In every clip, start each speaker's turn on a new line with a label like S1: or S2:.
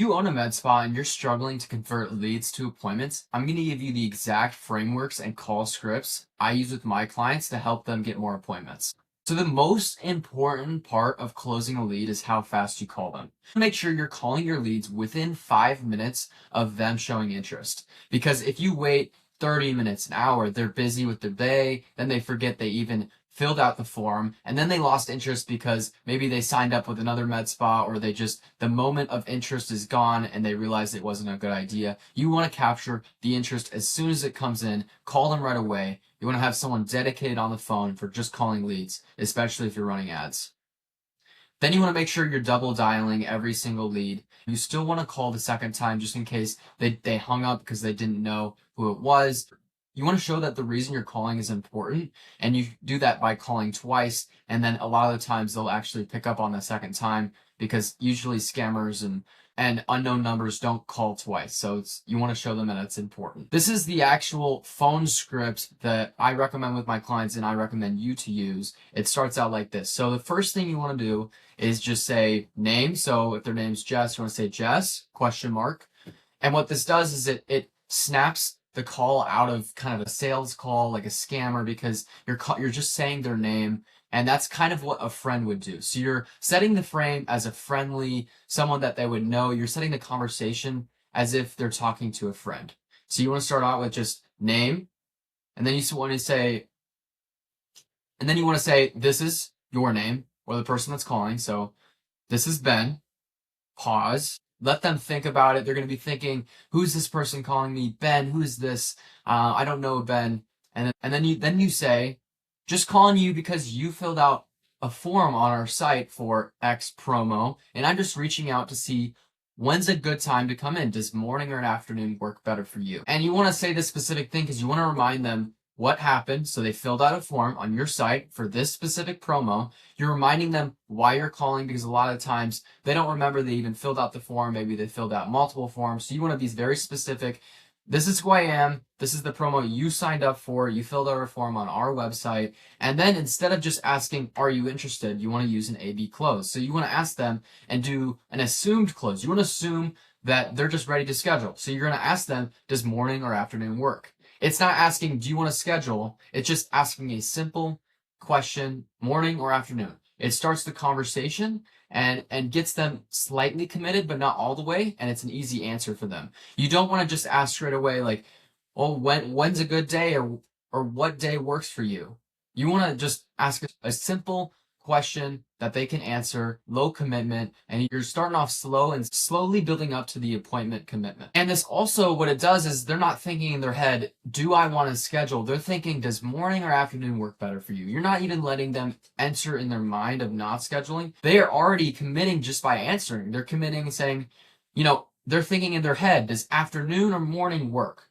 S1: you own a med spa and you're struggling to convert leads to appointments, I'm going to give you the exact frameworks and call scripts I use with my clients to help them get more appointments. So the most important part of closing a lead is how fast you call them. Make sure you're calling your leads within 5 minutes of them showing interest. Because if you wait 30 minutes, an hour, they're busy with their day, then they forget they even filled out the form, and then they lost interest because maybe they signed up with another med spa, or the moment of interest is gone and they realized it wasn't a good idea. You want to capture the interest as soon as it comes in, call them right away. You want to have someone dedicated on the phone for just calling leads, especially if you're running ads. Then you want to make sure you're double dialing every single lead. You still want to call the second time just in case they hung up because they didn't know who it was. You want to show that the reason you're calling is important, and you do that by calling twice, and then a lot of the times they'll actually pick up on the second time because usually scammers and unknown numbers don't call twice. So you want to show them that it's important. This is the actual phone script that I recommend with my clients and I recommend you to use. It starts out like this. So the first thing you want to do is just say name. So if their name's Jess, you want to say Jess, question mark. And what this does is it snaps the call out of kind of a sales call, like a scammer, because you're just saying their name, and that's kind of what a friend would do. So you're setting the frame as a friendly, someone that they would know. You're setting the conversation as if they're talking to a friend. So you want to start out with just name, and then you want to say, this is your name or the person that's calling. So this is Ben. Pause. Let them think about it. They're going to be thinking, who's this person calling me? Ben, who's this? I don't know Ben. And then you say, just calling you because you filled out a form on our site for X promo, and I'm just reaching out to see when's a good time to come in. Does morning or an afternoon work better for you? And you want to say this specific thing because you want to remind them what happened. So they filled out a form on your site for this specific promo. You're reminding them why you're calling, because a lot of times they don't remember they even filled out the form. Maybe they filled out multiple forms. So you want to be very specific. This is who I am. This is the promo you signed up for. You filled out a form on our website. And then instead of just asking, are you interested? You want to use an A/B close. So you want to ask them and do an assumed close. You want to assume that they're just ready to schedule. So you're going to ask them, does morning or afternoon work? It's not asking, do you want to schedule? It's just asking a simple question, morning or afternoon. It starts the conversation and gets them slightly committed, but not all the way, and it's an easy answer for them. You don't want to just ask straight away, like, oh, when's a good day, or what day works for you? You want to just ask a simple question that they can answer, low commitment, and you're starting off slow and slowly building up to the appointment commitment. And this also, what it does is they're not thinking in their head, do I want to schedule? They're thinking, does morning or afternoon work better for you? You're not even letting them enter in their mind of not scheduling. They are already committing just by answering. They're committing and saying, they're thinking in their head, does afternoon or morning work?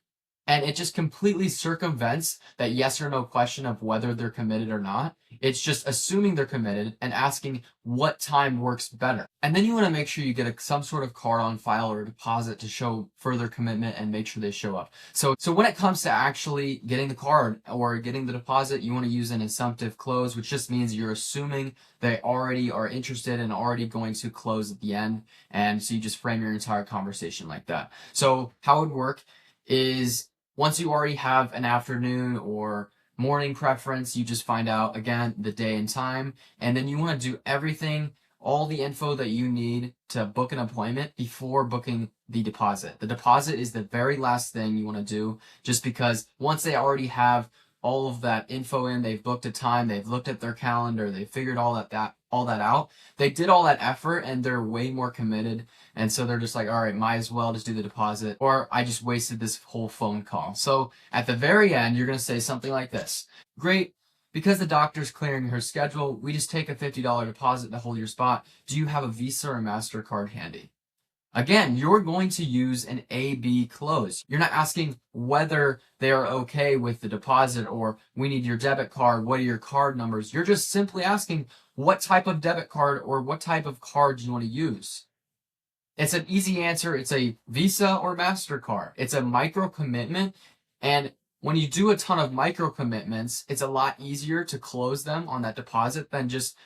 S1: And it just completely circumvents that yes or no question of whether they're committed or not. It's just assuming they're committed and asking what time works better. And then you want to make sure you get some sort of card on file or a deposit to show further commitment and make sure they show up. So when it comes to actually getting the card or getting the deposit, you want to use an assumptive close, which just means you're assuming they already are interested and already going to close at the end. And so you just frame your entire conversation like that. So how it would work is, once you already have an afternoon or morning preference, you just find out, again, the day and time, and then you want to do everything, all the info that you need to book an appointment before booking the deposit. The deposit is the very last thing you want to do, just because once they already have all of that info in, they've booked a time, they've looked at their calendar, they figured all that out, they did all that effort and they're way more committed, and so they're just like, all right, might as well just do the deposit, or I just wasted this whole phone call. So at the very end, you're going to say something like this: great, because the doctor's clearing her schedule, we just take a $50 deposit to hold your spot. Do you have a Visa or MasterCard handy? Again, you're going to use an A/B close. You're not asking whether they're okay with the deposit or we need your debit card, what are your card numbers. You're just simply asking what type of debit card or what type of card do you want to use. It's an easy answer. It's a Visa or MasterCard. It's a micro commitment, and when you do a ton of micro commitments, it's a lot easier to close them on that deposit than just,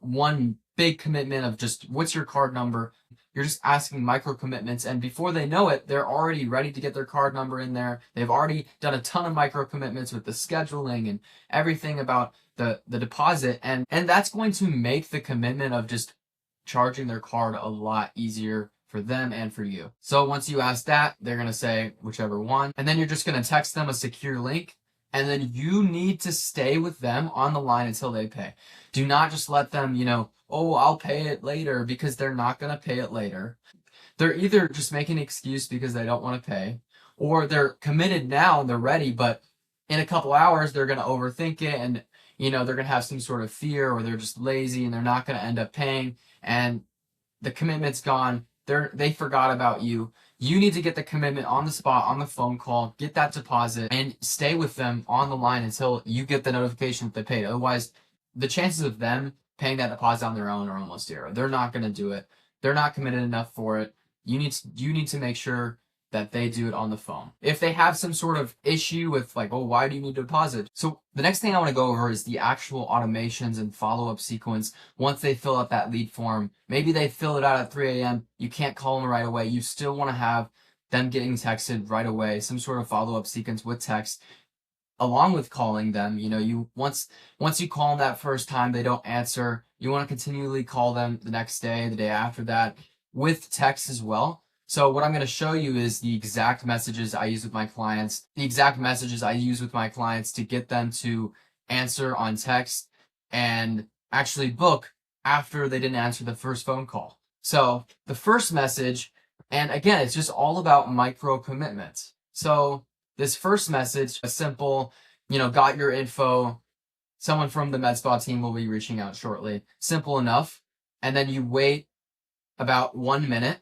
S1: one big commitment of just what's your card number. You're just asking micro commitments, and before they know it, they're already ready to get their card number in there. They've already done a ton of micro commitments with the scheduling and everything about the deposit, and that's going to make the commitment of just charging their card a lot easier for them and for you. So once you ask that, they're going to say whichever one, and then you're just going to text them a secure link, and then you need to stay with them on the line until they pay. Do not just let them, oh, I'll pay it later, because they're not going to pay it later. They're either just making an excuse because they don't want to pay, or they're committed now and they're ready, but in a couple hours they're going to overthink it, and they're going to have some sort of fear, or they're just lazy and they're not going to end up paying, and the commitment's gone. They forgot about you. You need to get the commitment on the spot, on the phone call, get that deposit, and stay with them on the line until you get the notification that they paid. Otherwise, the chances of them paying that deposit on their own are almost zero. They're not going to do it. They're not committed enough for it. You need to make sure that they do it on the phone. If they have some sort of issue with like, oh, why do you need to deposit? So the next thing I want to go over is the actual automations and follow-up sequence once they fill out that lead form. Maybe they fill it out at 3 a.m. You can't call them right away. You still want to have them getting texted right away, some sort of follow-up sequence with text along with calling them. You once you call them that first time, they don't answer. You want to continually call them the next day, the day after that, with text as well. So what I'm going to show you is the exact messages I use with my clients, to get them to answer on text and actually book after they didn't answer the first phone call. So the first message, and again, it's just all about micro commitments. So this first message, a simple, got your info. Someone from the MedSpa team will be reaching out shortly. Simple enough. And then you wait about 1 minute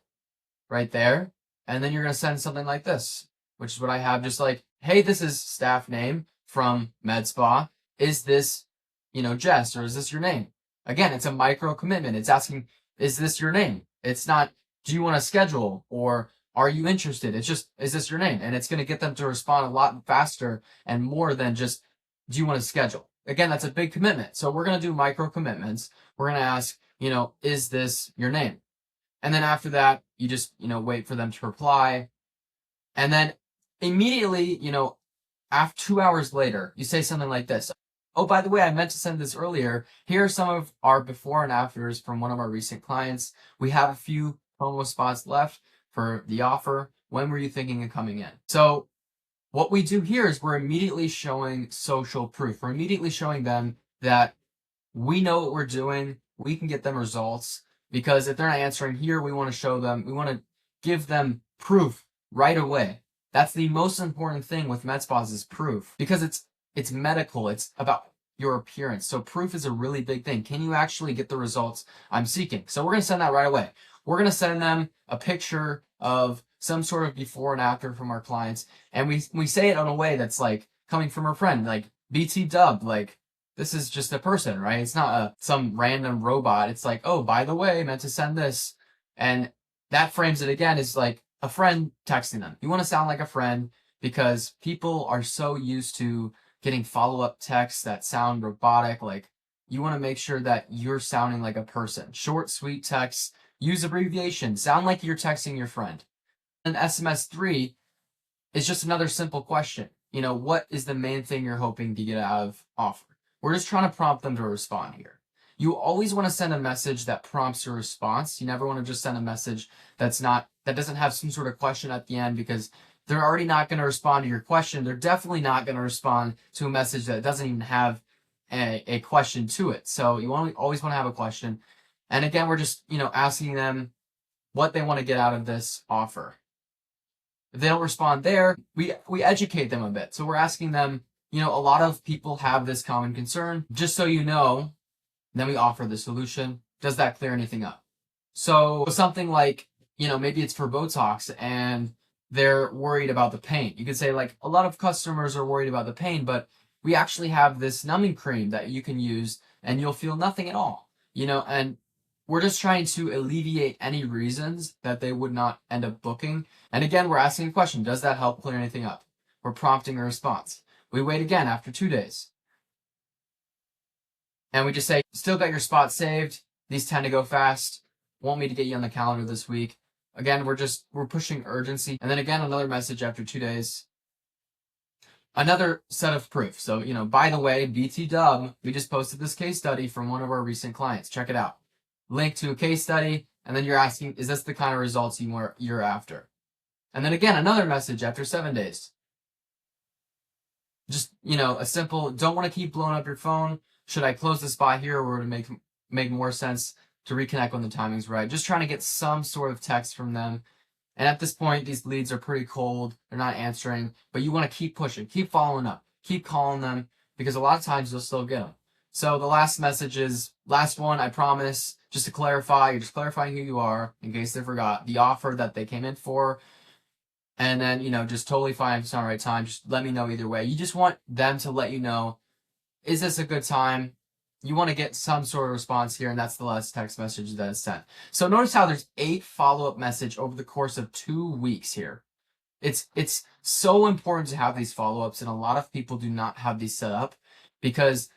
S1: right there. And then you're going to send something like this, which is what I have. Just like, hey, this is staff name from MedSpa. Is this, Jess, or is this your name? Again, it's a micro commitment. It's asking, is this your name? It's not, do you want to schedule, or are you interested? It's just, is this your name? And it's going to get them to respond a lot faster and more than just, do you want to schedule? Again, that's a big commitment. So we're going to do micro commitments. We're going to ask, is this your name? And then after that, you just, wait for them to reply. And then immediately, after 2 hours later, you say something like this. Oh, by the way, I meant to send this earlier. Here are some of our before and afters from one of our recent clients. We have a few promo spots left for the offer. When were you thinking of coming in? So what we do here is we're immediately showing social proof. We're immediately showing them that we know what we're doing. We can get them results. Because if they're not answering here, we want to give them proof right away. That's the most important thing with med spas is proof. Because it's medical. It's about your appearance. So proof is a really big thing. Can you actually get the results I'm seeking? So we're going to send that right away. We're going to send them a picture of some sort of before and after from our clients. And we say it in a way that's like coming from a friend, like BT Dub, like, this is just a person, right? It's not some random robot. It's like, oh, by the way, meant to send this. And that frames it again as like a friend texting them. You want to sound like a friend because people are so used to getting follow-up texts that sound robotic. Like, you want to make sure that you're sounding like a person. Short, sweet texts. Use abbreviations. Sound like you're texting your friend. And SMS 3 is just another simple question. What is the main thing you're hoping to get out of offer? We're just trying to prompt them to respond here. You always want to send a message that prompts a response. You never want to just send a message that doesn't have some sort of question at the end, because they're already not going to respond to your question. They're definitely not going to respond to a message that doesn't even have a question to it. So you always want to have a question. And again, we're just, asking them what they want to get out of this offer. If they don't respond there, we educate them a bit. So we're asking them, a lot of people have this common concern. Just so you know, then we offer the solution. Does that clear anything up? So something like, maybe it's for Botox and they're worried about the pain. You could say like, a lot of customers are worried about the pain, but we actually have this numbing cream that you can use and you'll feel nothing at all, and we're just trying to alleviate any reasons that they would not end up booking. And again, we're asking a question. Does that help clear anything up? We're prompting a response. We wait again after 2 days. And we just say, still got your spot saved. These tend to go fast. want me to get you on the calendar this week. Again, we're pushing urgency. And then again, another message after 2 days. Another set of proof. So, by the way, BT Dub, we just posted this case study from one of our recent clients. Check it out. Link to a case study, and then you're asking, is this the kind of results you're after? And then again, another message after 7 days. Just, a simple, don't want to keep blowing up your phone. Should I close the spot here, or would it make more sense to reconnect when the timing's right? Just trying to get some sort of text from them. And at this point, these leads are pretty cold. They're not answering, but you want to keep pushing, keep following up, keep calling them, because a lot of times you'll still get them. So the last message is, last one, I promise, just to clarify, you're just clarifying who you are, in case they forgot, the offer that they came in for. And then, just totally fine if it's not the right time. Just let me know either way. You just want them to let you know, is this a good time? You want to get some sort of response here, and that's the last text message that is sent. So notice how there's 8 follow-up message over the course of 2 weeks here. It's so important to have these follow-ups, and a lot of people do not have these set up, because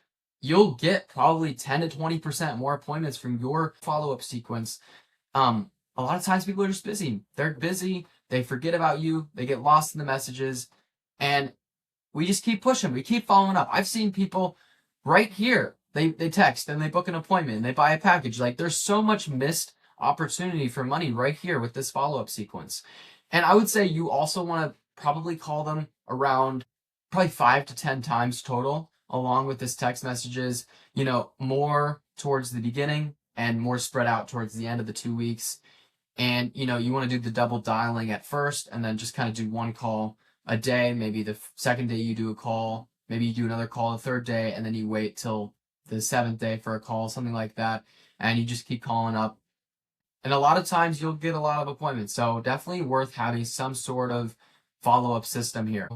S1: you'll get probably 10 to 20% more appointments from your follow-up sequence. A lot of times people are just busy. They're busy. They forget about you. They get lost in the messages, and we just keep pushing. We keep following up. I've seen people right here. They text and they book an appointment and they buy a package. Like, there's so much missed opportunity for money right here with this follow-up sequence. And I would say you also want to probably call them around probably 5 to 10 times total, along with this text messages, more towards the beginning and more spread out towards the end of the 2 weeks. And, you want to do the double dialing at first, and then just kind of do one call a day. Maybe the second day you do a call, maybe you do another call the third day, and then you wait till the 7th day for a call, something like that. And you just keep calling up. And a lot of times you'll get a lot of appointments. So definitely worth having some sort of follow-up system here.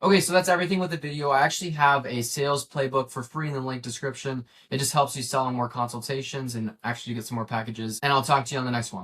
S1: Okay, so that's everything with the video. I actually have a sales playbook for free in the link description. It just helps you sell on more consultations and actually get some more packages. And I'll talk to you on the next one.